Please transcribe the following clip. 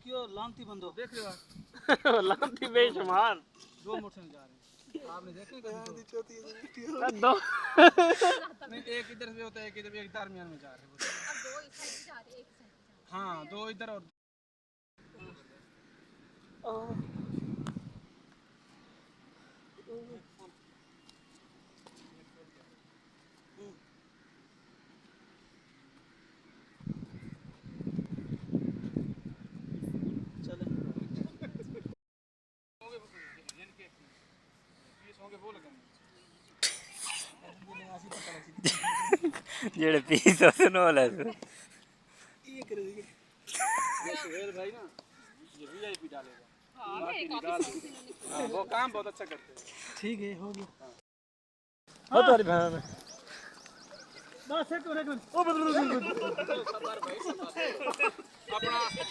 क्यों लांती बंदो देख रहे हो लांती बेशुमार। दो मोटरसाइकिल जा रहे हैं आपने देखे दो नहीं एक इधर से होता है एक इधर एक दरमियान में जा रहे हैं अब दो इस साइड जा रहे हैं एक साइड हाँ दो इधर और जेड़े पीस होते न वाला ये कर देंगे ये सुहेल भाई ना ये वीआईपी डालेगा हाँ वो काम बहुत अच्छा करते हैं ठीक है हो गया हो तुम्हारी बहन बस एक मिनट ओ अपना